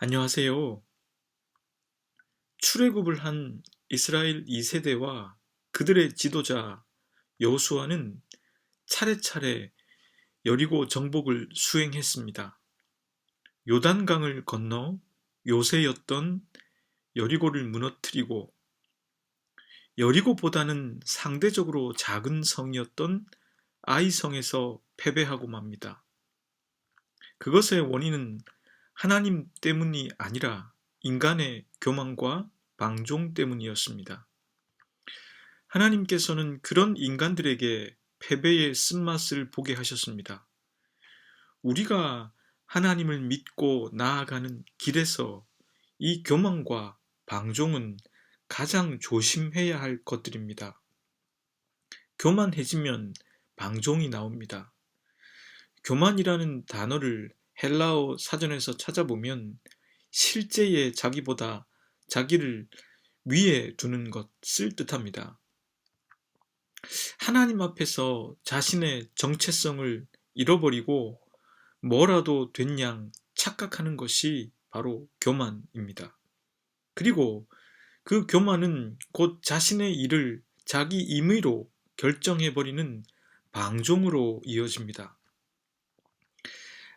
안녕하세요. 출애굽을 한 이스라엘 2세대와 그들의 지도자 여호수아는 차례차례 여리고 정복을 수행했습니다. 요단강을 건너 요새였던 여리고를 무너뜨리고 여리고보다는 상대적으로 작은 성이었던 아이성에서 패배하고 맙니다. 그것의 원인은 하나님 때문이 아니라 인간의 교만과 방종 때문이었습니다. 하나님께서는 그런 인간들에게 패배의 쓴맛을 보게 하셨습니다. 우리가 하나님을 믿고 나아가는 길에서 이 교만과 방종은 가장 조심해야 할 것들입니다. 교만해지면 방종이 나옵니다. 교만이라는 단어를 헬라어 사전에서 찾아보면 실제의 자기보다 자기를 위에 두는 것을 뜻합니다. 하나님 앞에서 자신의 정체성을 잃어버리고 뭐라도 된 양 착각하는 것이 바로 교만입니다. 그리고 그 교만은 곧 자신의 일을 자기 임의로 결정해버리는 방종으로 이어집니다.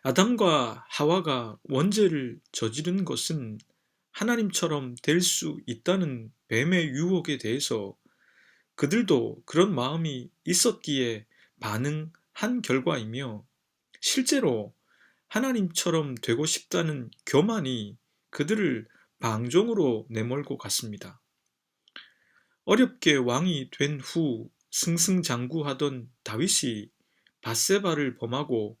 아담과 하와가 원죄를 저지른 것은 하나님처럼 될 수 있다는 뱀의 유혹에 대해서 그들도 그런 마음이 있었기에 반응한 결과이며, 실제로 하나님처럼 되고 싶다는 교만이 그들을 방종으로 내몰고 갔습니다. 어렵게 왕이 된 후 승승장구하던 다윗이 밧세바를 범하고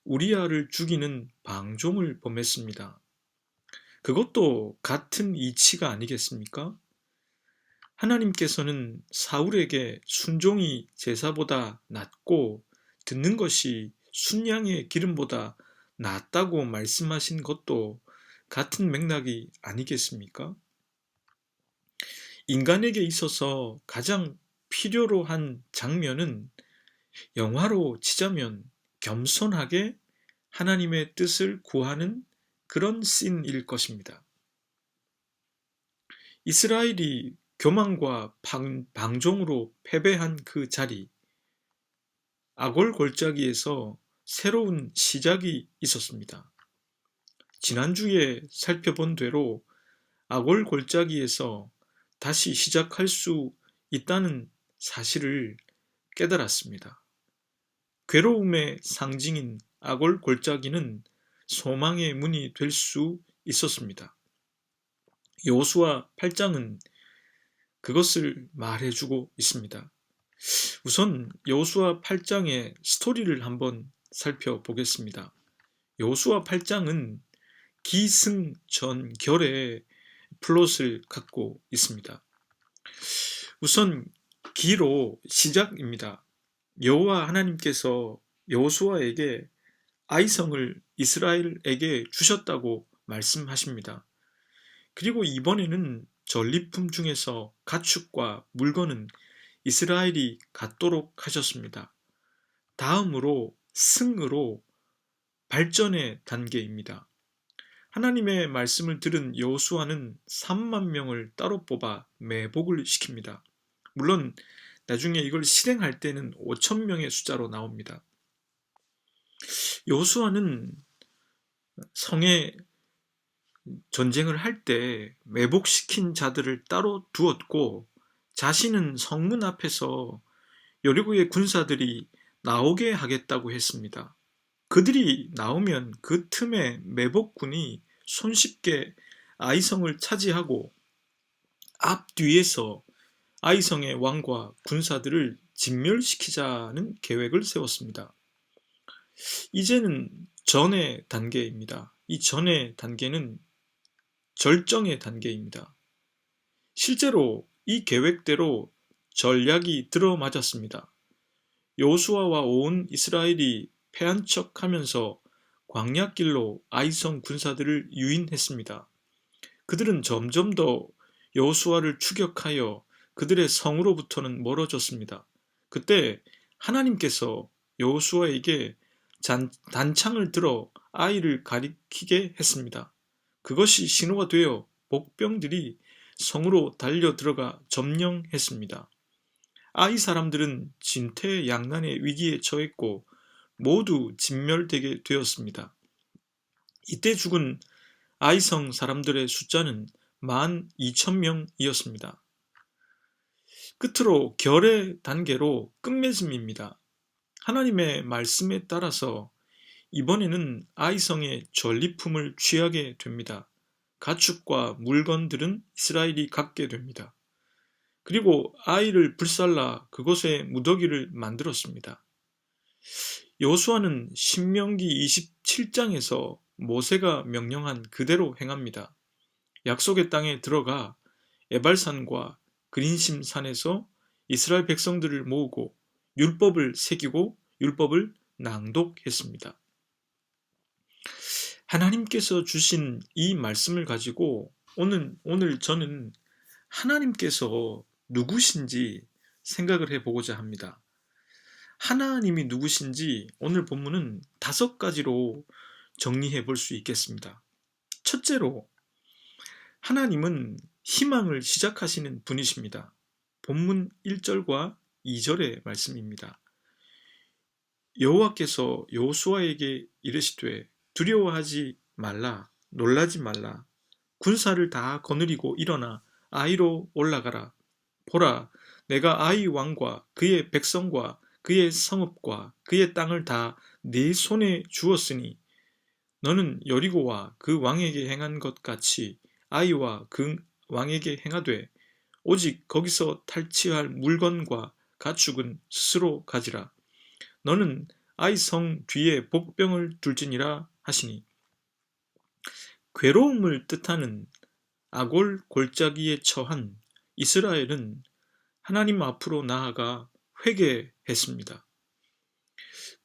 우리아를 죽이는 방종을 범했습니다. 그것도 같은 이치가 아니겠습니까? 하나님께서는 사울에게 순종이 제사보다 낫고 듣는 것이 순양의 기름보다 낫다고 말씀하신 것도 같은 맥락이 아니겠습니까? 인간에게 있어서 가장 필요로 한 장면은 영화로 치자면 겸손하게 하나님의 뜻을 구하는 그런 씬일 것입니다. 이스라엘이 교만과 방종으로 패배한 그 자리, 아골 골짜기에서 새로운 시작이 있었습니다. 지난주에 살펴본 대로 아골 골짜기에서 다시 시작할 수 있다는 사실을 깨달았습니다. 괴로움의 상징인 아골 골짜기는 소망의 문이 될 수 있었습니다. 여호수아 8장은 그것을 말해주고 있습니다. 우선 여호수아 8장의 스토리를 한번 살펴보겠습니다. 여호수아 8장은 기승전결의 플롯을 갖고 있습니다. 우선 기로 시작입니다. 여호와 하나님께서 여호수아에게 아이성을 이스라엘에게 주셨다고 말씀하십니다. 그리고 이번에는 전리품 중에서 가축과 물건은 이스라엘이 갖도록 하셨습니다. 다음으로 승으로 발전의 단계입니다. 하나님의 말씀을 들은 여호수아는 3만 명을 따로 뽑아 매복을 시킵니다. 물론 나중에 이걸 실행할 때는 5천 명의 숫자로 나옵니다. 여호수아는 성에 전쟁을 할 때 매복시킨 자들을 따로 두었고, 자신은 성문 앞에서 여리고의 군사들이 나오게 하겠다고 했습니다. 그들이 나오면 그 틈에 매복군이 손쉽게 아이성을 차지하고 앞뒤에서 아이성의 왕과 군사들을 진멸시키자는 계획을 세웠습니다. 이제는 전의 단계입니다. 이 전의 단계는 절정의 단계입니다. 실제로 이 계획대로 전략이 들어맞았습니다. 여호수아와 온 이스라엘이 패한 척하면서 광야길로 아이성 군사들을 유인했습니다. 그들은 점점 더 여호수아를 추격하여 그들의 성으로부터는 멀어졌습니다. 그때 하나님께서 여호수아에게 단창을 들어 아이를 가리키게 했습니다. 그것이 신호가 되어 복병들이 성으로 달려 들어가 점령했습니다. 아이 사람들은 진퇴양난의 위기에 처했고 모두 진멸되게 되었습니다. 이때 죽은 아이성 사람들의 숫자는 12,000명이었습니다. 끝으로 결의 단계로 끝맺음입니다. 하나님의 말씀에 따라서 이번에는 아이성의 전리품을 취하게 됩니다. 가축과 물건들은 이스라엘이 갖게 됩니다. 그리고 아이를 불살라 그곳에 무더기를 만들었습니다. 여호수아는 신명기 27장에서 모세가 명령한 그대로 행합니다. 약속의 땅에 들어가 에발산과 그린심 산에서 이스라엘 백성들을 모으고 율법을 새기고 율법을 낭독했습니다. 하나님께서 주신 이 말씀을 가지고 오늘 저는 하나님께서 누구신지 생각을 해보고자 합니다. 하나님이 누구신지 오늘 본문은 5가지로 정리해 볼 수 있겠습니다. 첫째로, 하나님은 희망을 시작하시는 분이십니다. 본문 1절과 2절의 말씀입니다. 여호와께서 여호수아에게 이르시되 두려워하지 말라, 놀라지 말라. 군사를 다 거느리고 일어나 아이로 올라가라. 보라, 내가 아이 왕과 그의 백성과 그의 성읍과 그의 땅을 다 네 손에 주었으니 너는 여리고와 그 왕에게 행한 것 같이 아이와 그 왕에게 행하되 오직 거기서 탈취할 물건과 가축은 스스로 가지라. 너는 아이 성 뒤에 복병을 둘지니라 하시니, 괴로움을 뜻하는 아골 골짜기에 처한 이스라엘은 하나님 앞으로 나아가 회개했습니다.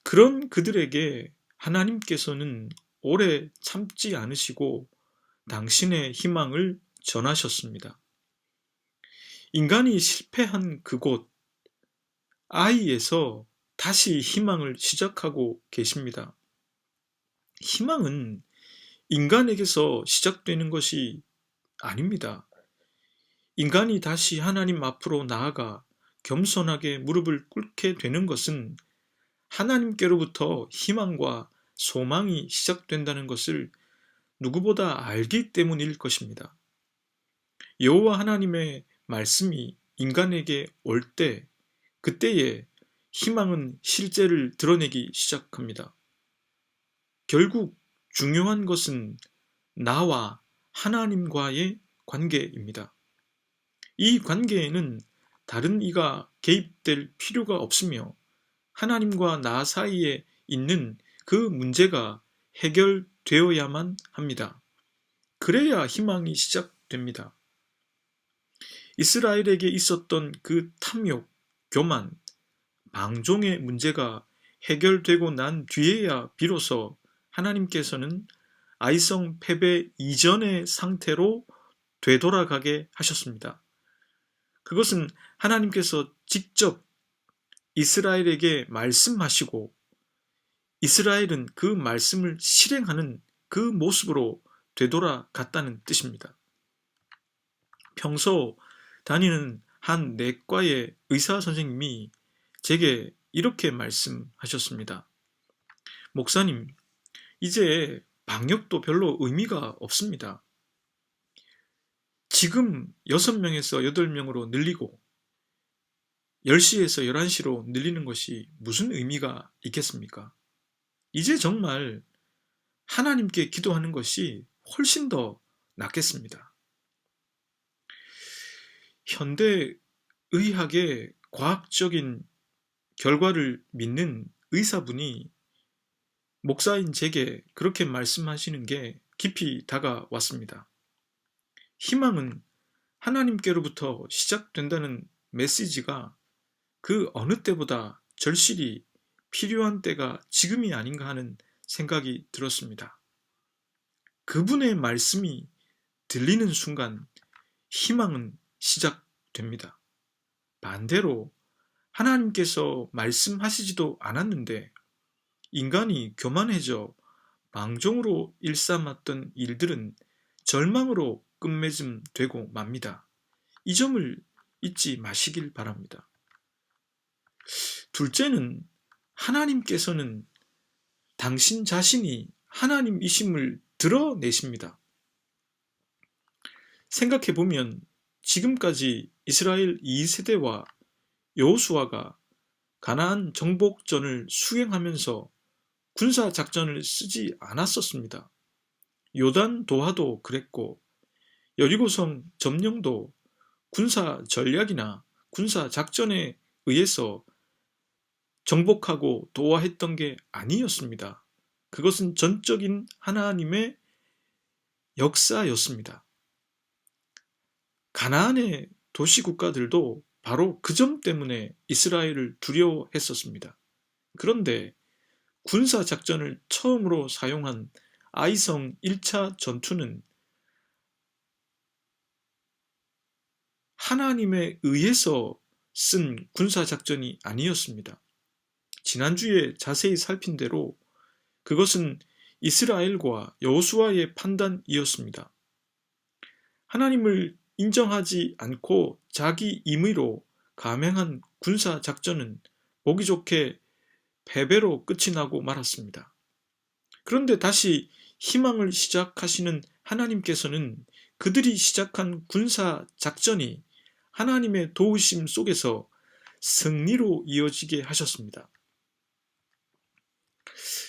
그런 그들에게 하나님께서는 오래 참지 않으시고 당신의 희망을 전하셨습니다. 인간이 실패한 그곳 아이에서 다시 희망을 시작하고 계십니다. 희망은 인간에게서 시작되는 것이 아닙니다. 인간이 다시 하나님 앞으로 나아가 겸손하게 무릎을 꿇게 되는 것은 하나님께로부터 희망과 소망이 시작된다는 것을 누구보다 알기 때문일 것입니다. 여호와 하나님의 말씀이 인간에게 올 때, 그때에 희망은 실제를 드러내기 시작합니다. 결국 중요한 것은 나와 하나님과의 관계입니다. 이 관계에는 다른 이가 개입될 필요가 없으며 하나님과 나 사이에 있는 그 문제가 해결되어야만 합니다. 그래야 희망이 시작됩니다. 이스라엘에게 있었던 그 탐욕, 교만, 방종의 문제가 해결되고 난 뒤에야 비로소 하나님께서는 아이성 패배 이전의 상태로 되돌아가게 하셨습니다. 그것은 하나님께서 직접 이스라엘에게 말씀하시고 이스라엘은 그 말씀을 실행하는 그 모습으로 되돌아갔다는 뜻입니다. 평소 다니는 한 내과의 의사 선생님이 제게 이렇게 말씀하셨습니다. 목사님, 이제 방역도 별로 의미가 없습니다. 지금 6명에서 8명으로 늘리고 10시에서 11시로 늘리는 것이 무슨 의미가 있겠습니까? 이제 정말 하나님께 기도하는 것이 훨씬 더 낫겠습니다. 현대 의학의 과학적인 결과를 믿는 의사분이 목사인 제게 그렇게 말씀하시는 게 깊이 다가왔습니다. 희망은 하나님께로부터 시작된다는 메시지가 그 어느 때보다 절실히 필요한 때가 지금이 아닌가 하는 생각이 들었습니다. 그분의 말씀이 들리는 순간 희망은 시작됩니다. 반대로 하나님께서 말씀하시지도 않았는데 인간이 교만해져 방종으로 일삼았던 일들은 절망으로 끝맺음되고 맙니다. 이 점을 잊지 마시길 바랍니다. 둘째는 하나님께서는 당신 자신이 하나님이심을 드러내십니다. 생각해보면 지금까지 이스라엘 2세대와 여호수아가 가나안 정복전을 수행하면서 군사작전을 쓰지 않았었습니다. 요단 도하도 그랬고 여리고성 점령도 군사 전략이나 군사 작전에 의해서 정복하고 도하했던 게 아니었습니다. 그것은 전적인 하나님의 역사였습니다. 가나안의 도시국가들도 바로 그 점 때문에 이스라엘을 두려워했었습니다. 그런데 군사작전을 처음으로 사용한 아이성 1차 전투는 하나님에 의해서 쓴 군사작전이 아니었습니다. 지난주에 자세히 살핀 대로 그것은 이스라엘과 여호수아의 판단이었습니다. 하나님을 인정하지 않고 자기 임의로 감행한 군사작전은 보기 좋게 패배로 끝이 나고 말았습니다. 그런데 다시 희망을 시작하시는 하나님께서는 그들이 시작한 군사작전이 하나님의 도우심 속에서 승리로 이어지게 하셨습니다.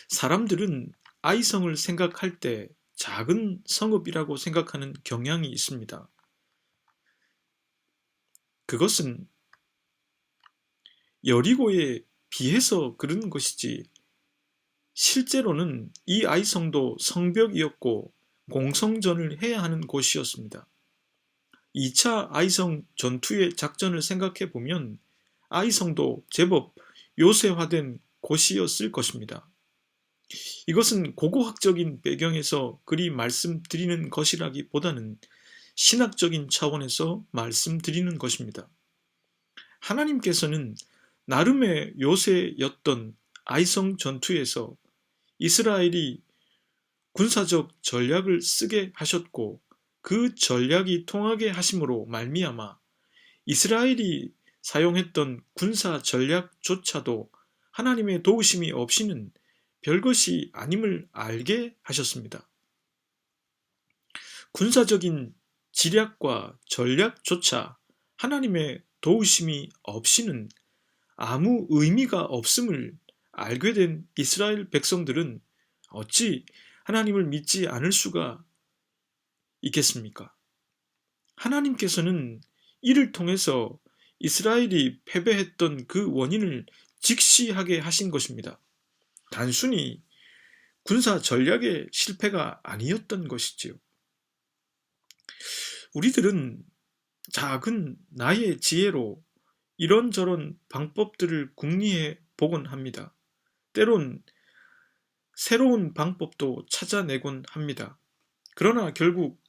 사람들은 아이성을 생각할 때 작은 성읍이라고 생각하는 경향이 있습니다. 그것은 여리고에 비해서 그런 것이지 실제로는 이 아이성도 성벽이었고 공성전을 해야 하는 곳이었습니다. 2차 아이성 전투의 작전을 생각해 보면 아이성도 제법 요새화된 곳이었을 것입니다. 이것은 고고학적인 배경에서 그리 말씀드리는 것이라기보다는 신학적인 차원에서 말씀드리는 것입니다. 하나님께서는 나름의 요새였던 아이성 전투에서 이스라엘이 군사적 전략을 쓰게 하셨고 그 전략이 통하게 하심으로 말미암아 이스라엘이 사용했던 군사 전략조차도 하나님의 도우심이 없이는 별것이 아님을 알게 하셨습니다. 군사적인 지략과 전략조차 하나님의 도우심이 없이는 아무 의미가 없음을 알게 된 이스라엘 백성들은 어찌 하나님을 믿지 않을 수가 있겠습니까? 하나님께서는 이를 통해서 이스라엘이 패배했던 그 원인을 직시하게 하신 것입니다. 단순히 군사 전략의 실패가 아니었던 것이지요. 우리들은 작은 나의 지혜로 이런저런 방법들을 궁리해 보곤 합니다. 때론 새로운 방법도 찾아내곤 합니다. 그러나 결국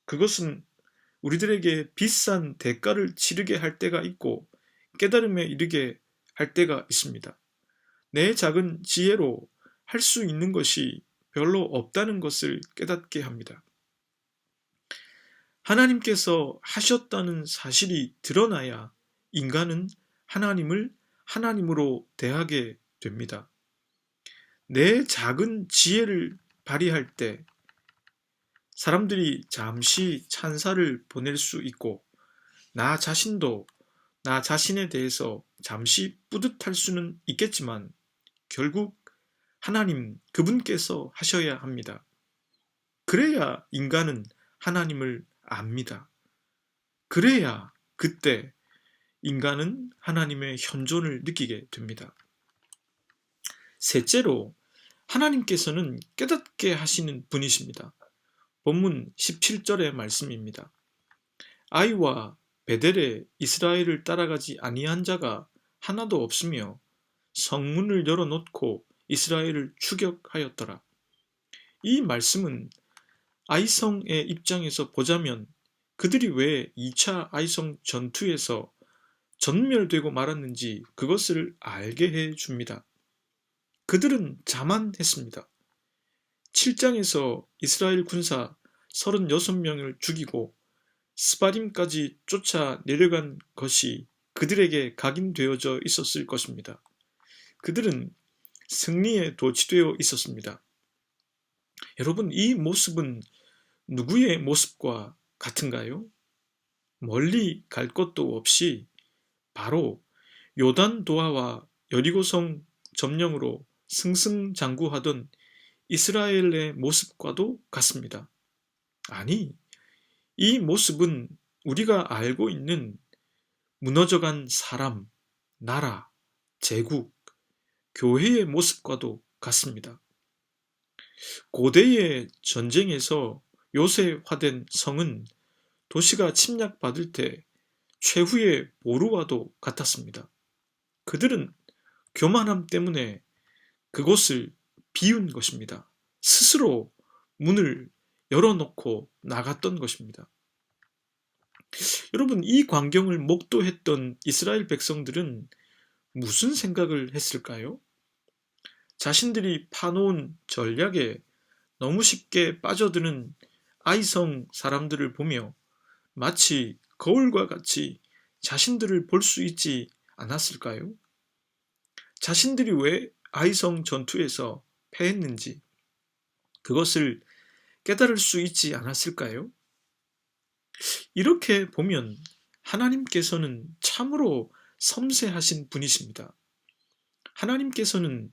그것은 우리들에게 비싼 대가를 치르게 할 때가 있고 깨달음에 이르게 할 때가 있습니다. 내 작은 지혜로 할 수 있는 것이 별로 없다는 것을 깨닫게 합니다. 하나님께서 하셨다는 사실이 드러나야 인간은 하나님을 하나님으로 대하게 됩니다. 내 작은 지혜를 발휘할 때 사람들이 잠시 찬사를 보낼 수 있고 나 자신도 나 자신에 대해서 잠시 뿌듯할 수는 있겠지만 결국 하나님 그분께서 하셔야 합니다. 그래야 인간은 하나님을 압니다. 그래야 그때 인간은 하나님의 현존을 느끼게 됩니다. 셋째로 하나님께서는 깨닫게 하시는 분이십니다. 본문 17절의 말씀입니다. 아이와 베델에 이스라엘을 따라가지 아니한 자가 하나도 없으며 성문을 열어놓고 이스라엘을 추격하였더라. 이 말씀은 아이성의 입장에서 보자면 그들이 왜 2차 아이성 전투에서 전멸되고 말았는지 그것을 알게 해줍니다. 그들은 자만했습니다. 7장에서 이스라엘 군사 36명을 죽이고 스바림까지 쫓아 내려간 것이 그들에게 각인되어져 있었을 것입니다. 그들은 승리에 도취되어 있었습니다. 여러분, 이 모습은 누구의 모습과 같은가요? 멀리 갈 것도 없이 바로 요단도하와 여리고성 점령으로 승승장구하던 이스라엘의 모습과도 같습니다. 아니, 이 모습은 우리가 알고 있는 무너져간 사람, 나라, 제국, 교회의 모습과도 같습니다. 고대의 전쟁에서 요새화된 성은 도시가 침략받을 때 최후의 보루와도 같았습니다. 그들은 교만함 때문에 그곳을 비운 것입니다. 스스로 문을 열어놓고 나갔던 것입니다. 여러분, 이 광경을 목도했던 이스라엘 백성들은 무슨 생각을 했을까요? 자신들이 파놓은 전략에 너무 쉽게 빠져드는 아이성 사람들을 보며 마치 거울과 같이 자신들을 볼 수 있지 않았을까요? 자신들이 왜 아이성 전투에서 패했는지 그것을 깨달을 수 있지 않았을까요? 이렇게 보면 하나님께서는 참으로 섬세하신 분이십니다. 하나님께서는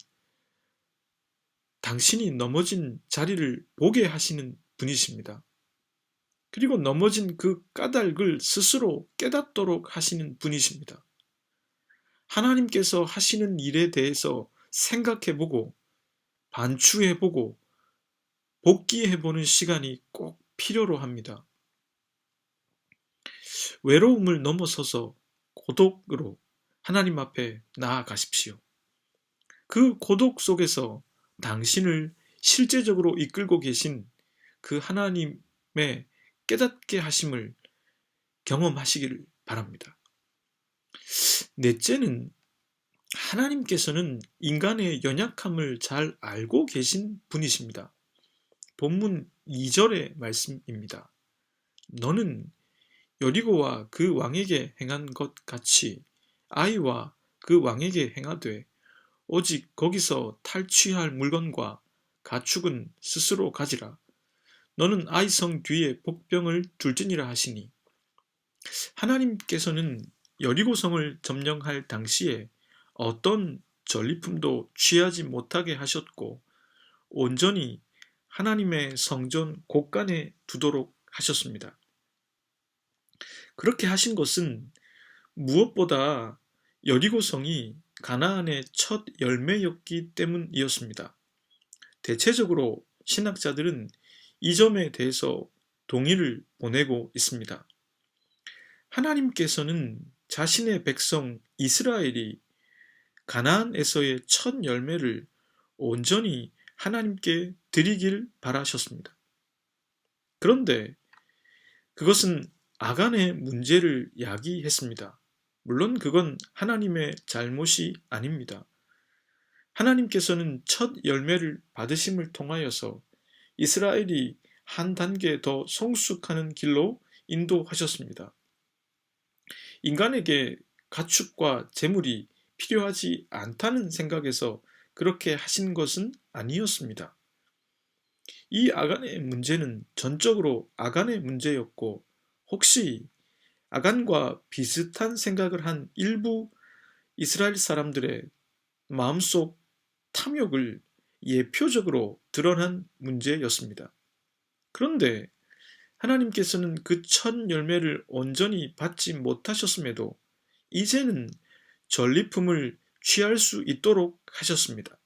당신이 넘어진 자리를 보게 하시는 분이십니다. 그리고 넘어진 그 까닭을 스스로 깨닫도록 하시는 분이십니다. 하나님께서 하시는 일에 대해서 생각해보고 반추해보고 복기해보는 시간이 꼭 필요로 합니다. 외로움을 넘어서서 고독으로 하나님 앞에 나아가십시오. 그 고독 속에서 당신을 실제적으로 이끌고 계신 그 하나님의 깨닫게 하심을 경험하시기를 바랍니다. 넷째는 하나님께서는 인간의 연약함을 잘 알고 계신 분이십니다. 본문 2절의 말씀입니다. 너는 여리고와 그 왕에게 행한 것 같이 아이와 그 왕에게 행하되 오직 거기서 탈취할 물건과 가축은 스스로 가지라. 너는 아이성 뒤에 복병을 둘지니라 하시니, 하나님께서는 여리고성을 점령할 당시에 어떤 전리품도 취하지 못하게 하셨고 온전히 하나님의 성전 곳간에 두도록 하셨습니다. 그렇게 하신 것은 무엇보다 여리고성이 가나안의 첫 열매였기 때문이었습니다. 대체적으로 신학자들은 이 점에 대해서 동의를 보내고 있습니다. 하나님께서는 자신의 백성 이스라엘이 가나안에서의 첫 열매를 온전히 하나님께 드리길 바라셨습니다. 그런데 그것은 아간의 문제를 야기했습니다. 물론 그건 하나님의 잘못이 아닙니다. 하나님께서는 첫 열매를 받으심을 통하여서 이스라엘이 한 단계 더 성숙하는 길로 인도하셨습니다. 인간에게 가축과 재물이 필요하지 않다는 생각에서 그렇게 하신 것은 아니었습니다. 이 아간의 문제는 전적으로 아간의 문제였고, 혹시 아간과 비슷한 생각을 한 일부 이스라엘 사람들의 마음속 탐욕을 예표적으로 드러난 문제였습니다. 그런데 하나님께서는 그 첫 열매를 온전히 받지 못하셨음에도 이제는 전리품을 취할 수 있도록 하셨습니다.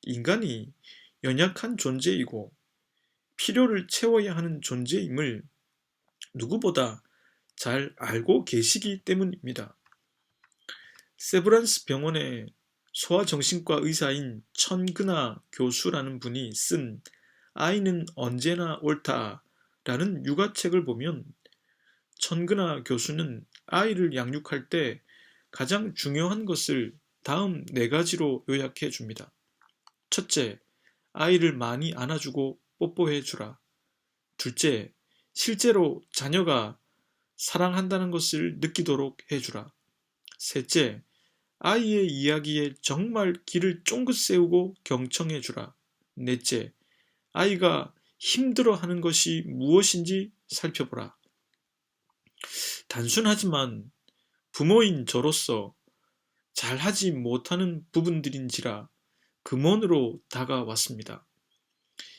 인간이 연약한 존재이고 필요를 채워야 하는 존재임을 누구보다 잘 알고 계시기 때문입니다. 세브란스 병원의 소아정신과 의사인 천근아 교수라는 분이 쓴 아이는 언제나 옳다라는 육아책을 보면 천근아 교수는 아이를 양육할 때 가장 중요한 것을 다음 4가지로 요약해 줍니다. 첫째, 아이를 많이 안아주고 뽀뽀해 주라. 둘째, 실제로 자녀가 사랑한다는 것을 느끼도록 해주라. 셋째, 아이의 이야기에 정말 귀를 쫑긋 세우고 경청해주라. 넷째, 아이가 힘들어하는 것이 무엇인지 살펴보라. 단순하지만 부모인 저로서 잘하지 못하는 부분들인지라 금원으로 다가왔습니다.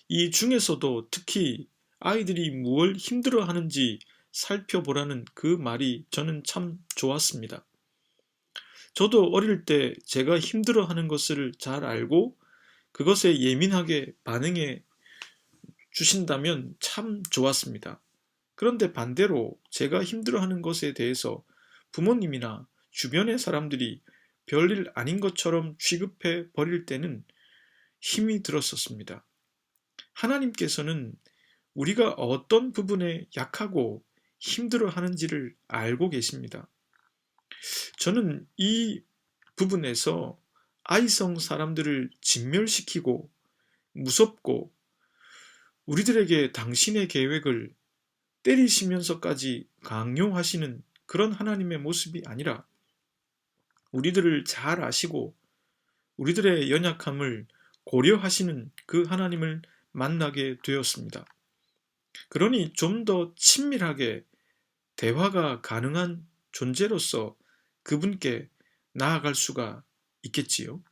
이 중에서도 특히 아이들이 무엇을 힘들어하는지 살펴보라는 그 말이 저는 참 좋았습니다. 저도 어릴 때 제가 힘들어하는 것을 잘 알고 그것에 예민하게 반응해 주신다면 참 좋았습니다. 그런데 반대로 제가 힘들어하는 것에 대해서 부모님이나 주변의 사람들이 별일 아닌 것처럼 취급해 버릴 때는 힘이 들었었습니다. 하나님께서는 우리가 어떤 부분에 약하고 힘들어하는지를 알고 계십니다. 저는 이 부분에서 아이성 사람들을 진멸시키고 무섭고 우리들에게 당신의 계획을 때리시면서까지 강요하시는 그런 하나님의 모습이 아니라 우리들을 잘 아시고 우리들의 연약함을 고려하시는 그 하나님을 만나게 되었습니다. 그러니 좀 더 친밀하게 대화가 가능한 존재로서 그분께 나아갈 수가 있겠지요.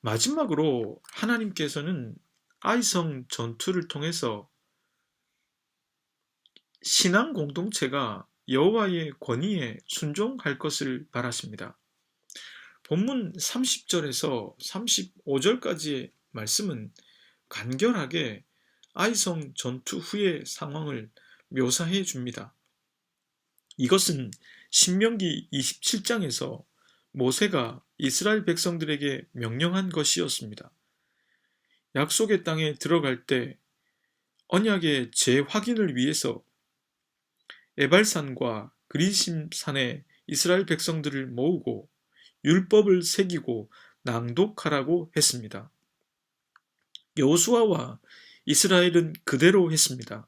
마지막으로 하나님께서는 아이성 전투를 통해서 신앙 공동체가 여호와의 권위에 순종할 것을 바라십니다. 본문 30절에서 35절까지의 말씀은 간결하게 아이성 전투 후의 상황을 묘사해 줍니다. 이것은 신명기 27장에서 모세가 이스라엘 백성들에게 명령한 것이었습니다. 약속의 땅에 들어갈 때 언약의 재확인을 위해서 에발산과 그리심산에 이스라엘 백성들을 모으고 율법을 새기고 낭독하라고 했습니다. 여호수아와 이스라엘은 그대로 했습니다.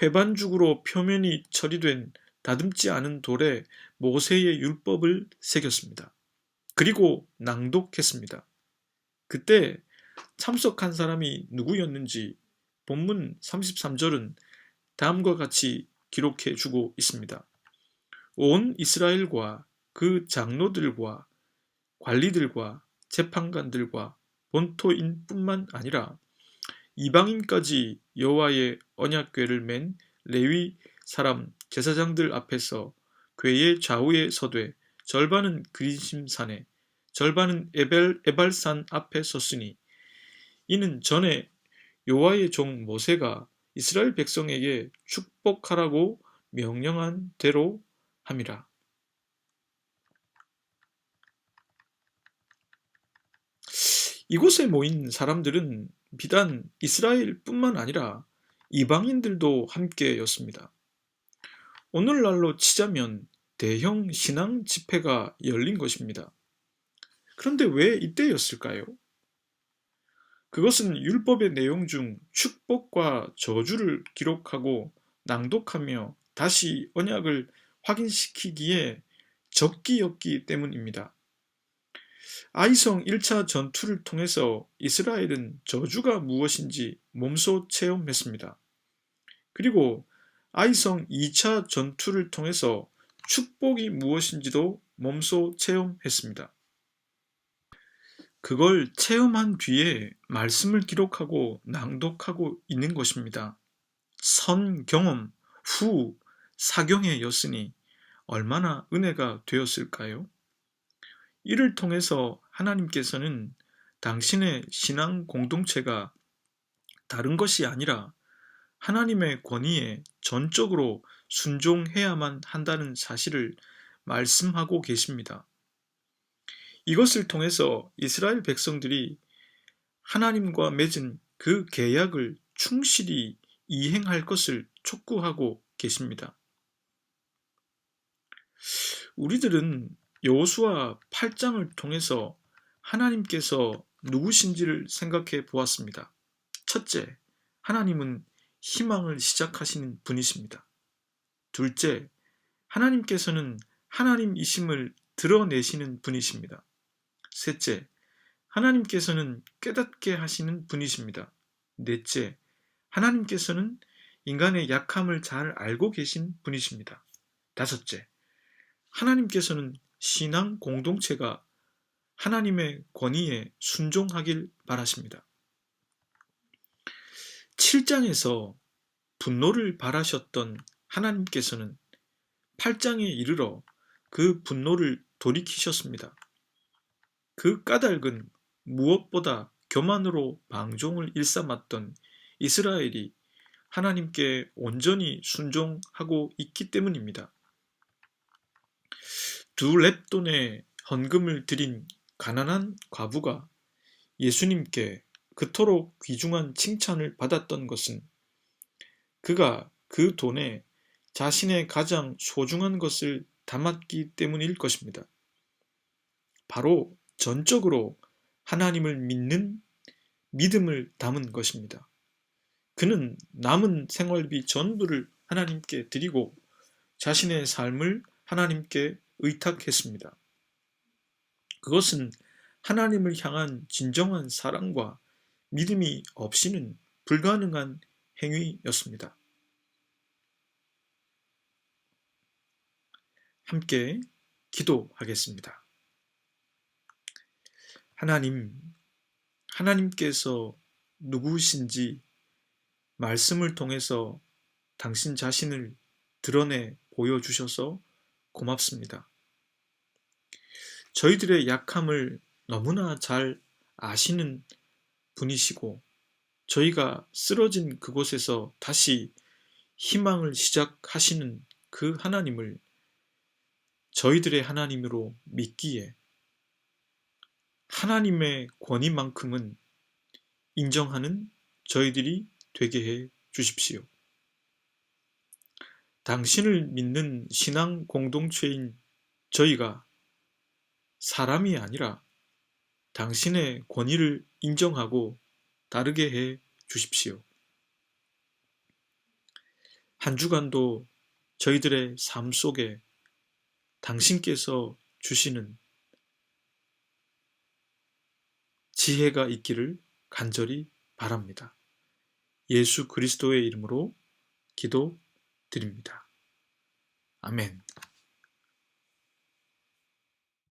회반죽으로 표면이 처리된 다듬지 않은 돌에 모세의 율법을 새겼습니다. 그리고 낭독했습니다. 그때 참석한 사람이 누구였는지 본문 33절은 다음과 같이 기록해 주고 있습니다. 온 이스라엘과 그 장로들과 관리들과 재판관들과 본토인뿐만 아니라 이방인까지 여호와의 언약궤를 맨 레위 사람 제사장들 앞에서 궤의 좌우에 서되 절반은 그리심산에 절반은 에발산 앞에 섰으니 이는 전에 여호와의 종 모세가 이스라엘 백성에게 축복하라고 명령한 대로 함이라. 이곳에 모인 사람들은 비단 이스라엘뿐만 아니라 이방인들도 함께였습니다. 오늘날로 치자면 대형 신앙 집회가 열린 것입니다. 그런데 왜 이때였을까요? 그것은 율법의 내용 중 축복과 저주를 기록하고 낭독하며 다시 언약을 확인시키기에 적기였기 때문입니다. 아이성 1차 전투를 통해서 이스라엘은 저주가 무엇인지 몸소 체험했습니다. 그리고 아이성 2차 전투를 통해서 축복이 무엇인지도 몸소 체험했습니다. 그걸 체험한 뒤에 말씀을 기록하고 낭독하고 있는 것입니다. 선 경험 후 사경회였으니 얼마나 은혜가 되었을까요? 이를 통해서 하나님께서는 당신의 신앙 공동체가 다른 것이 아니라 하나님의 권위에 전적으로 순종해야만 한다는 사실을 말씀하고 계십니다. 이것을 통해서 이스라엘 백성들이 하나님과 맺은 그 계약을 충실히 이행할 것을 촉구하고 계십니다. 우리들은 여호수아 8장을 통해서 하나님께서 누구신지를 생각해 보았습니다. 첫째, 하나님은 희망을 시작하시는 분이십니다. 둘째, 하나님께서는 하나님이심을 드러내시는 분이십니다. 셋째, 하나님께서는 깨닫게 하시는 분이십니다. 넷째, 하나님께서는 인간의 약함을 잘 알고 계신 분이십니다. 다섯째, 하나님께서는 신앙 공동체가 하나님의 권위에 순종하길 바라십니다. 7장에서 분노를 발하셨던 하나님께서는 8장에 이르러 그 분노를 돌이키셨습니다. 그 까닭은 무엇보다 교만으로 방종을 일삼았던 이스라엘이 하나님께 온전히 순종하고 있기 때문입니다. 두 렙돈의 헌금을 드린 가난한 과부가 예수님께 그토록 귀중한 칭찬을 받았던 것은 그가 그 돈에 자신의 가장 소중한 것을 담았기 때문일 것입니다. 바로 전적으로 하나님을 믿는 믿음을 담은 것입니다. 그는 남은 생활비 전부를 하나님께 드리고 자신의 삶을 하나님께 의탁했습니다. 그것은 하나님을 향한 진정한 사랑과 믿음이 없이는 불가능한 행위였습니다. 함께 기도하겠습니다. 하나님께서 누구신지 말씀을 통해서 당신 자신을 드러내 보여주셔서 고맙습니다. 저희들의 약함을 너무나 잘 아시는 분이시고 저희가 쓰러진 그곳에서 다시 희망을 시작하시는 그 하나님을 저희들의 하나님으로 믿기에 하나님의 권위만큼은 인정하는 저희들이 되게 해 주십시오. 당신을 믿는 신앙 공동체인 저희가 사람이 아니라 당신의 권위를 인정하고 따르게 해 주십시오. 한 주간도 저희들의 삶 속에 당신께서 주시는 지혜가 있기를 간절히 바랍니다. 예수 그리스도의 이름으로 기도드립니다. 아멘.